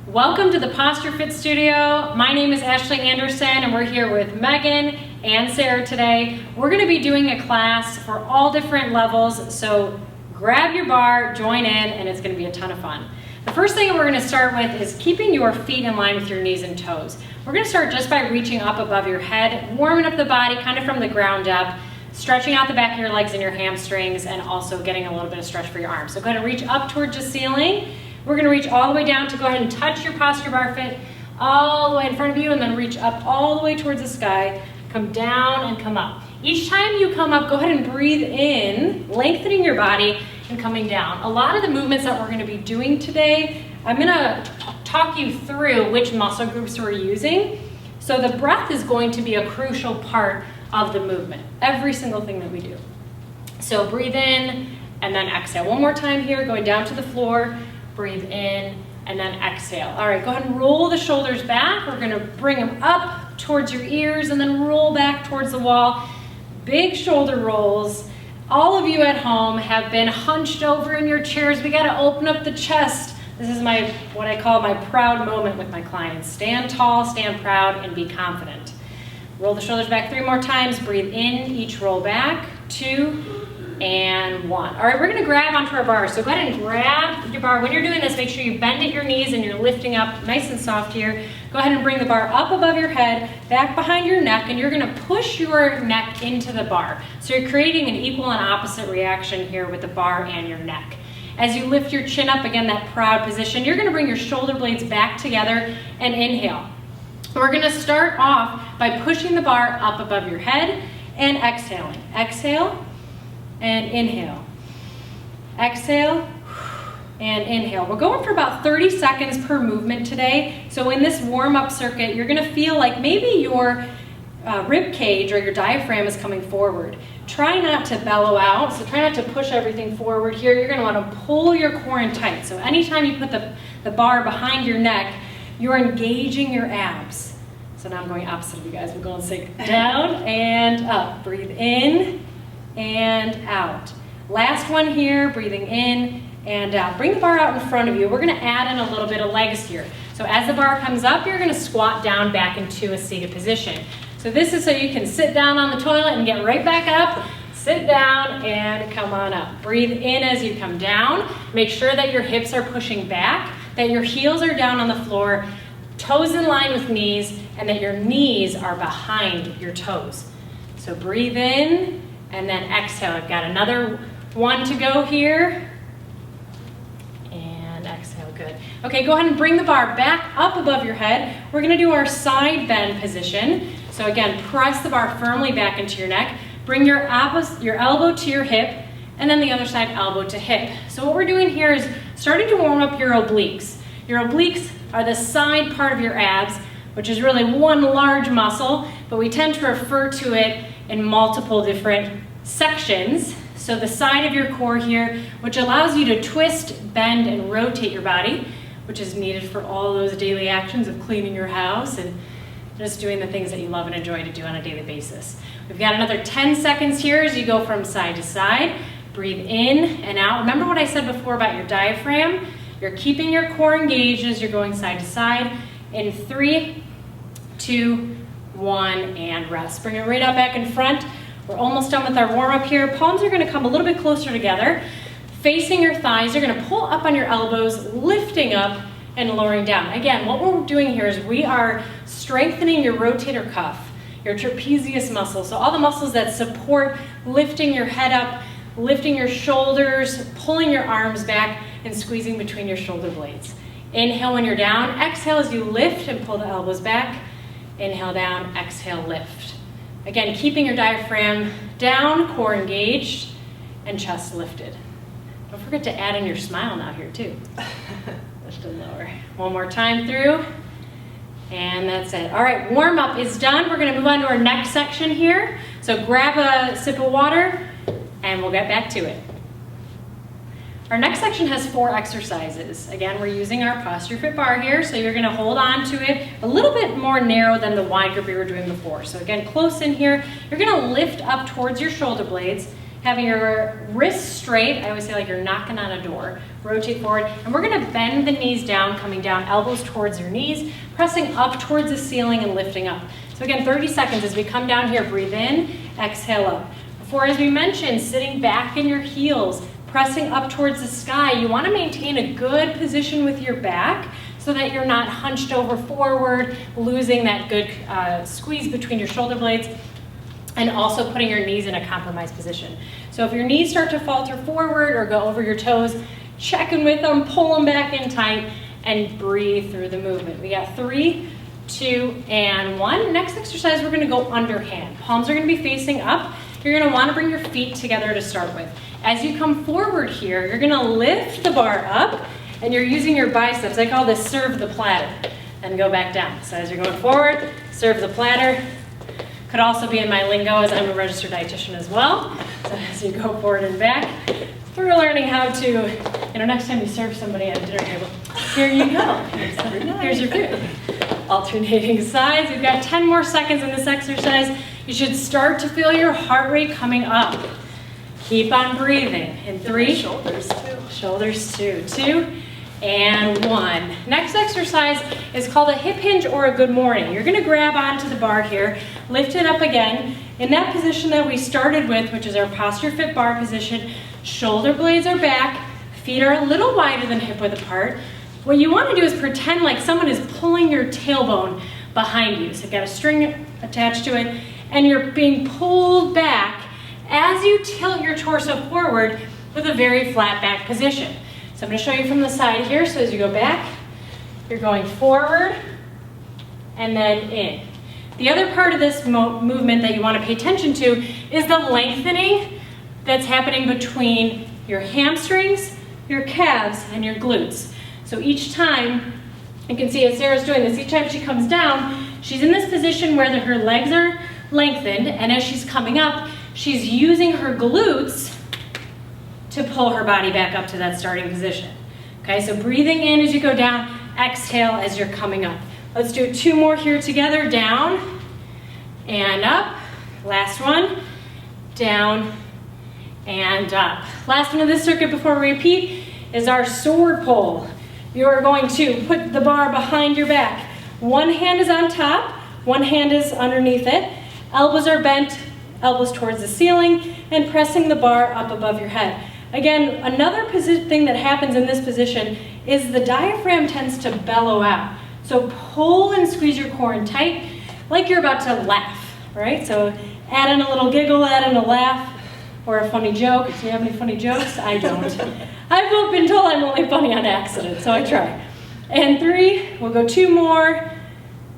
Welcome to the Posture Fit Studio. My name is Ashley Anderson and we're here with Megan and Sarah today. We're going to be doing a class for all different levels, so grab your bar, join in, and it's going to be a ton of fun. The first thing we're going to start with is keeping your feet in line with your knees and toes. We're going to start just by reaching up above your head, warming up the body kind of from the ground up, stretching out the back of your legs and your hamstrings, and also getting a little bit of stretch for your arms. So go ahead and reach up towards the ceiling. We're going to reach all the way down to go ahead and touch your posture bar fit all the way in front of you, and then reach up all the way towards the sky. Come down and come up. Each time you come up, go ahead and breathe in, lengthening your body and coming down. A lot of the movements that we're going to be doing today, I'm going to talk you through which muscle groups we're using. So the breath is going to be a crucial part of the movement, every single thing that we do. So breathe in and then exhale. One more time here, going down to the floor. Breathe in and then exhale. All right, go ahead and roll the shoulders back. We're gonna bring them up towards your ears and then roll back towards the wall. Big shoulder rolls. All of you at home have been hunched over in your chairs. We gotta open up the chest. This is what I call my proud moment with my clients. Stand tall, stand proud, and be confident. Roll the shoulders back 3 more times. Breathe in, each roll back. 2 and 1. All right, we're gonna grab onto our bar. So go ahead and grab your bar. When you're doing this, make sure you bend at your knees and you're lifting up nice and soft here. Go ahead and bring the bar up above your head, back behind your neck, and you're gonna push your neck into the bar. So you're creating an equal and opposite reaction here with the bar and your neck. As you lift your chin up, again, that proud position, you're gonna bring your shoulder blades back together and inhale. We're gonna start off by pushing the bar up above your head and exhaling. Exhale and inhale. Exhale and inhale. We're going for about 30 seconds per movement today. So in this warm-up circuit, you're gonna feel like maybe your rib cage or your diaphragm is coming forward. Try not to bellow out, so try not to push everything forward here. You're gonna wanna pull your core in tight. So anytime you put the bar behind your neck, you're engaging your abs. So now I'm going opposite of you guys. We're going down and up. Breathe in and out. Last one here, breathing in and out. Bring the bar out in front of you. We're gonna add in a little bit of legs here. So as the bar comes up, you're gonna squat down back into a seated position. So this is so you can sit down on the toilet and get right back up, sit down and come on up. Breathe in as you come down. Make sure that your hips are pushing back, that your heels are down on the floor, toes in line with knees, and that your knees are behind your toes. So breathe in and then exhale. I've got another one to go here. And exhale, good. Okay, go ahead and bring the bar back up above your head. We're gonna do our side bend position. So again, press the bar firmly back into your neck. Bring your elbow to your hip, and then the other side elbow to hip. So what we're doing here is starting to warm up your obliques. Your obliques are the side part of your abs, which is really one large muscle, but we tend to refer to it in multiple different sections. So the side of your core here, which allows you to twist, bend, and rotate your body, which is needed for all those daily actions of cleaning your house and just doing the things that you love and enjoy to do on a daily basis. We've got another 10 seconds here as you go from side to side. Breathe in and out. Remember what I said before about your diaphragm? You're keeping your core engaged as you're going side to side. In 3, 2, 1, and rest. Bring it right up back in front. We're almost done with our warm-up here. Palms are gonna come a little bit closer together. Facing your thighs, you're gonna pull up on your elbows, lifting up and lowering down. Again, what we're doing here is we are strengthening your rotator cuff, your trapezius muscle. So all the muscles that support lifting your head up, lifting your shoulders, pulling your arms back, and squeezing between your shoulder blades. Inhale when you're down. Exhale as you lift and pull the elbows back. Inhale down, exhale, lift. Again, keeping your diaphragm down, core engaged, and chest lifted. Don't forget to add in your smile now here too. Lift and lower. One more time through, and that's it. All right, warm up is done. We're gonna move on to our next section here. So grab a sip of water, and we'll get back to it. Our next section has 4 exercises. Again, we're using our Posture Fit bar here, so you're gonna hold on to it a little bit more narrow than the wide grip we were doing before. So again, close in here, you're gonna lift up towards your shoulder blades, having your wrists straight. I always say like you're knocking on a door. Rotate forward, and we're gonna bend the knees down, coming down, elbows towards your knees, pressing up towards the ceiling and lifting up. So again, 30 seconds as we come down here, breathe in, exhale up. Before, as we mentioned, sitting back in your heels, pressing up towards the sky. You wanna maintain a good position with your back so that you're not hunched over forward, losing that good squeeze between your shoulder blades, and also putting your knees in a compromised position. So if your knees start to falter forward or go over your toes, check in with them, pull them back in tight, and breathe through the movement. We got 3, 2, and 1. Next exercise, we're gonna go underhand. Palms are gonna be facing up. You're gonna wanna bring your feet together to start with. As you come forward here, you're gonna lift the bar up, and you're using your biceps. I call this serve the platter, and go back down. So as you're going forward, serve the platter. Could also be in my lingo, as I'm a registered dietitian as well. So as you go forward and back, we're learning how to, next time you serve somebody at a dinner table, here you go. Here's your food. Alternating sides. We've got 10 more seconds in this exercise. You should start to feel your heart rate coming up. Keep on breathing. In 3, shoulders 2, and 1. Next exercise is called a hip hinge or a good morning. You're gonna grab onto the bar here, lift it up again. In that position that we started with, which is our posture fit bar position, shoulder blades are back, feet are a little wider than hip width apart. What you wanna do is pretend like someone is pulling your tailbone behind you. So you've got a string attached to it, and you're being pulled back as you tilt your torso forward with a very flat back position. So I'm going to show you from the side here. So as you go back, you're going forward and then in. The other part of this movement that you want to pay attention to is the lengthening that's happening between your hamstrings, your calves, and your glutes. So each time, you can see as Sarah's doing this, each time she comes down, she's in this position where her legs are lengthened, and as she's coming up, she's using her glutes to pull her body back up to that starting position. Okay, so breathing in as you go down, exhale as you're coming up. Let's do 2 more here together. Down and up. Last one. Down and up. Last one of this circuit before we repeat is our sword pull. You are going to put the bar behind your back. One hand is on top, one hand is underneath it. Elbows are bent, elbows towards the ceiling, and pressing the bar up above your head. Again, another thing that happens in this position is the diaphragm tends to bellow out. So pull and squeeze your core in tight, like you're about to laugh, right? So add in a little giggle, add in a laugh, or a funny joke. Do you have any funny jokes? I don't. I've been told I'm only funny on accident, so I try. And 3, we'll go 2 more,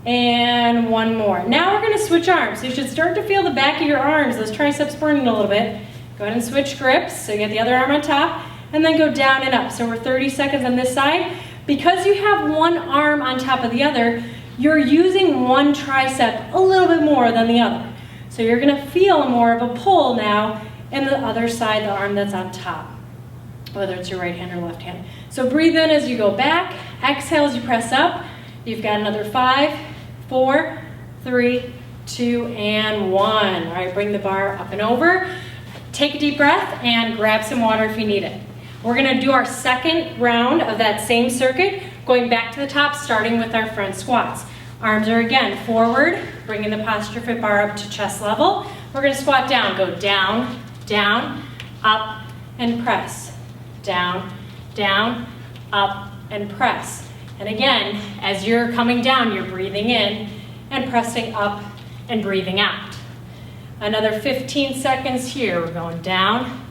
and 1 more. Now we're gonna switch arms. So you should start to feel the back of your arms, those triceps burning a little bit. Go ahead and switch grips, so you get the other arm on top, and then go down and up. So we're 30 seconds on this side. Because you have one arm on top of the other, you're using one tricep a little bit more than the other. So you're gonna feel more of a pull now in the other side, the arm that's on top, whether it's your right hand or left hand. So breathe in as you go back, exhale as you press up. You've got another 5, 4, 3, 2, and 1. All right, bring the bar up and over. Take a deep breath and grab some water if you need it. We're gonna do our second round of that same circuit, going back to the top, starting with our front squats. Arms are again forward, bringing the posture fit bar up to chest level. We're gonna squat down, go down, down, up, and press. Down, down, up, and press. And again, as you're coming down, you're breathing in and pressing up and breathing out. Another 15 seconds here. We're going down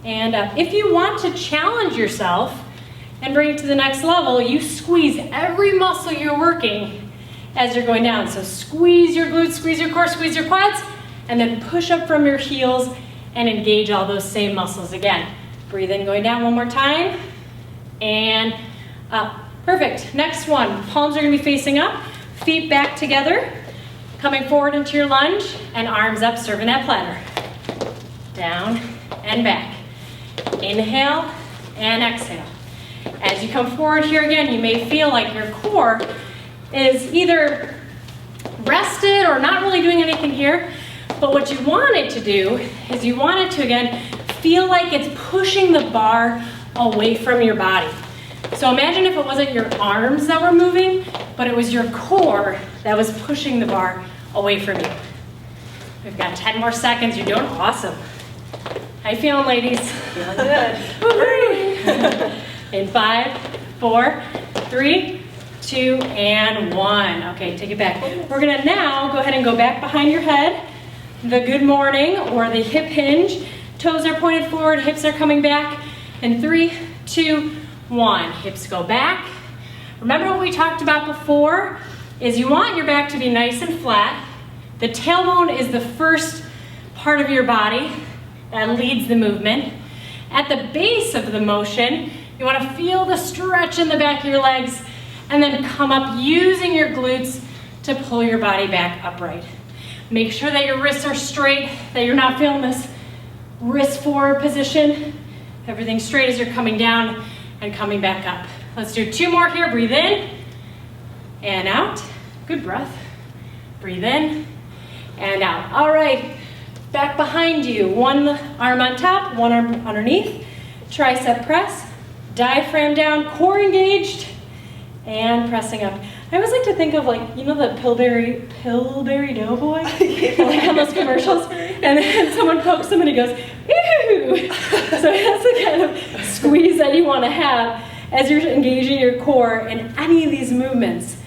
and up. If you want to challenge yourself and bring it to the next level, you squeeze every muscle you're working as you're going down. So squeeze your glutes, squeeze your core, squeeze your quads, and then push up from your heels and engage all those same muscles again. Breathe in, going down one more time, and up. Perfect. Next one, palms are gonna be facing up, feet back together, coming forward into your lunge, and arms up, serving that platter. Down and back. Inhale and exhale. As you come forward here again, you may feel like your core is either rested or not really doing anything here. But what you want it to do is you want it to, again, feel like it's pushing the bar away from your body. So imagine if it wasn't your arms that were moving, but it was your core that was pushing the bar away from you. We've got 10 more seconds. You're doing awesome. How you feeling, ladies? Feeling good. In 5, 4, 3, 2, and 1. Okay, take it back. We're gonna now go ahead and go back behind your head. The good morning or the hip hinge. Toes are pointed forward, hips are coming back. In 3, 2, 1. Hips go back. Remember what we talked about before is you want your back to be nice and flat. The tailbone is the first part of your body that leads the movement. At the base of the motion, you want to feel the stretch in the back of your legs and then come up using your glutes to pull your body back upright. Make sure that your wrists are straight, that you're not feeling this wrist forward position. Everything's straight as you're coming down and coming back up. Let's do 2 more here. Breathe in and out. Good breath. Breathe in and out. All right, back behind you. One arm on top, one arm underneath. Tricep press, diaphragm down, core engaged, and pressing up. I always like to think of, like, you know, the Pillsbury Doughboy? Like on those commercials. And then someone pokes him and he goes, ew! So that's the kind of squeeze that you want to have as you're engaging your core in any of these movements.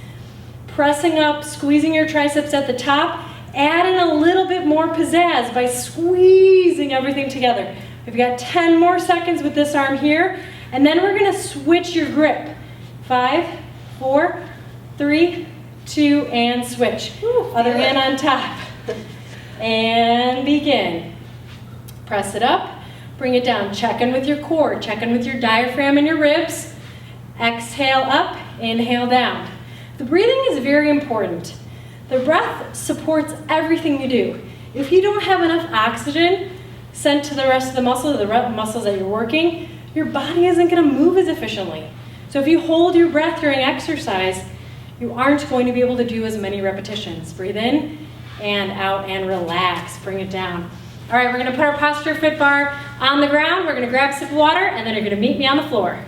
Pressing up, squeezing your triceps at the top, add in a little bit more pizzazz by squeezing everything together. We've got 10 more seconds with this arm here, and then we're gonna switch your grip. 5, 4, 3, 2, and switch. Other hand on top. And begin. Press it up, bring it down. Check in with your core, check in with your diaphragm and your ribs. Exhale up, inhale down. The breathing is very important. The breath supports everything you do. If you don't have enough oxygen sent to the rest of the muscles, muscles that you're working, your body isn't going to move as efficiently. So if you hold your breath during exercise, you aren't going to be able to do as many repetitions. Breathe in and out and relax. Bring it down. All right, we're going to put our Posture Fit bar on the ground. We're going to grab a sip of water, and then you're going to meet me on the floor.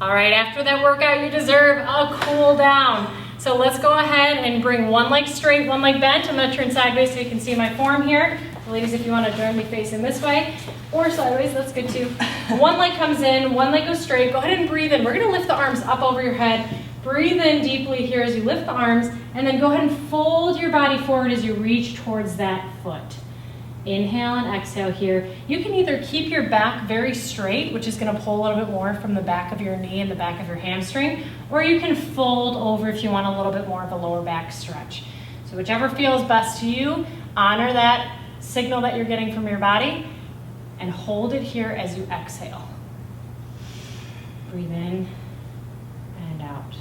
All right, after that workout, you deserve a cool down. So let's go ahead and bring one leg straight, one leg bent. I'm going to turn sideways so you can see my form here. Ladies, if you want to join me facing this way or sideways, that's good too. One leg comes in, one leg goes straight. Go ahead and breathe in. We're going to lift the arms up over your head. Breathe in deeply here as you lift the arms, and then go ahead and fold your body forward as you reach towards that foot. Inhale and exhale here. You can either keep your back very straight, which is going to pull a little bit more from the back of your knee and the back of your hamstring, or you can fold over if you want a little bit more of a lower back stretch. So whichever feels best to you, honor that signal that you're getting from your body and hold it here as you exhale. Breathe in and out.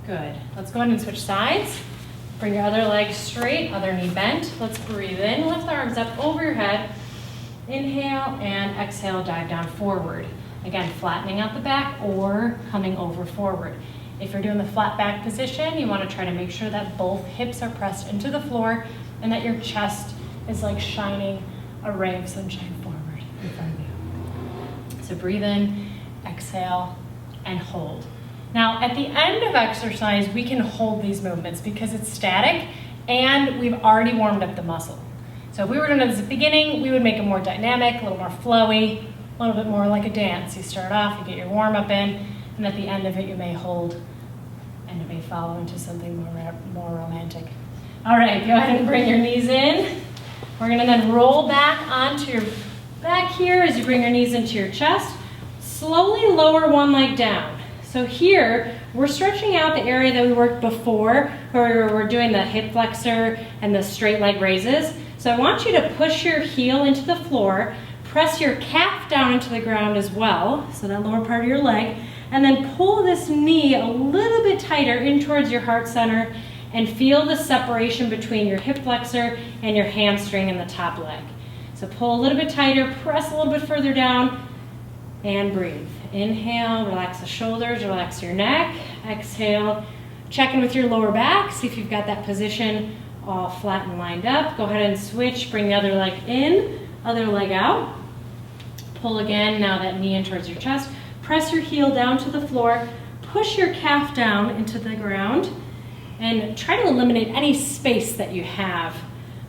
Good. Let's go ahead and switch sides. Bring your other leg straight, other knee bent. Let's breathe in, lift the arms up over your head. Inhale and exhale, dive down forward. Again, flattening out the back or coming over forward. If you're doing the flat back position, you want to try to make sure that both hips are pressed into the floor and that your chest is like shining a ray of sunshine forward in front of you. So breathe in, exhale, and hold. Now, at the end of exercise, we can hold these movements because it's static and we've already warmed up the muscle. So if we were doing this at the beginning, we would make it more dynamic, a little more flowy, a little bit more like a dance. You start off, you get your warm up in, and at the end of it, you may hold and it may follow into something more romantic. All right, go ahead and bring your knees in. We're gonna then roll back onto your back here as you bring your knees into your chest. Slowly lower one leg down. So here, we're stretching out the area that we worked before, where we're doing the hip flexor and the straight leg raises. So I want you to push your heel into the floor, press your calf down into the ground as well, so that lower part of your leg, and then pull this knee a little bit tighter in towards your heart center and feel the separation between your hip flexor and your hamstring in the top leg. So pull a little bit tighter, press a little bit further down, and breathe. Inhale, relax the shoulders, relax your neck. Exhale, check in with your lower back, see if you've got that position all flat and lined up. Go ahead and switch, bring the other leg in, other leg out. Pull again, now that knee in towards your chest. Press your heel down to the floor, push your calf down into the ground, and try to eliminate any space that you have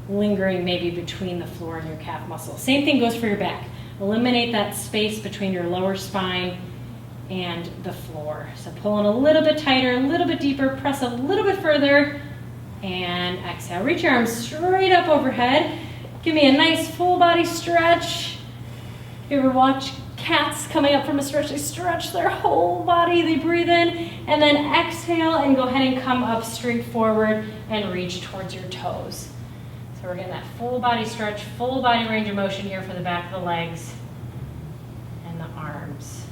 lingering maybe between the floor and your calf muscle. Same thing goes for your back. Eliminate that space between your lower spine and the floor. So pull in a little bit tighter, a little bit deeper, press a little bit further, and exhale. Reach your arms straight up overhead. Give me a nice full body stretch. You ever watch cats coming up from a stretch? They stretch their whole body, they breathe in, and then exhale and go ahead and come up straight forward and reach towards your toes. So we're getting that full body stretch, full body range of motion here for the back of the legs and the arms.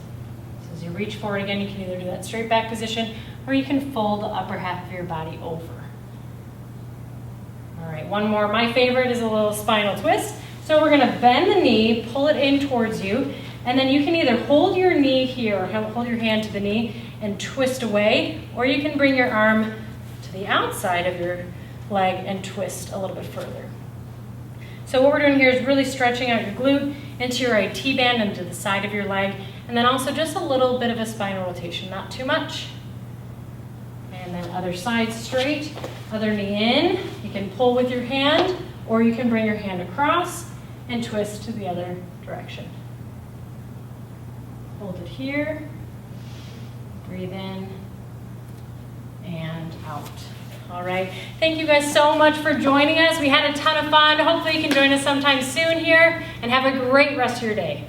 So as you reach forward again, you can either do that straight back position or you can fold the upper half of your body over. All right, one more. My favorite is a little spinal twist. So we're gonna bend the knee, pull it in towards you, and then you can either hold your knee here or hold your hand to the knee and twist away, or you can bring your arm to the outside of your leg and twist a little bit further. So what we're doing here is really stretching out your glute into your IT band and to the side of your leg, and then also just a little bit of a spinal rotation, not too much. And then other side straight, other knee in. You can pull with your hand, or you can bring your hand across and twist to the other direction. Hold it here, breathe in and out. All right, thank you guys so much for joining us. We had a ton of fun. Hopefully you can join us sometime soon here, and have a great rest of your day.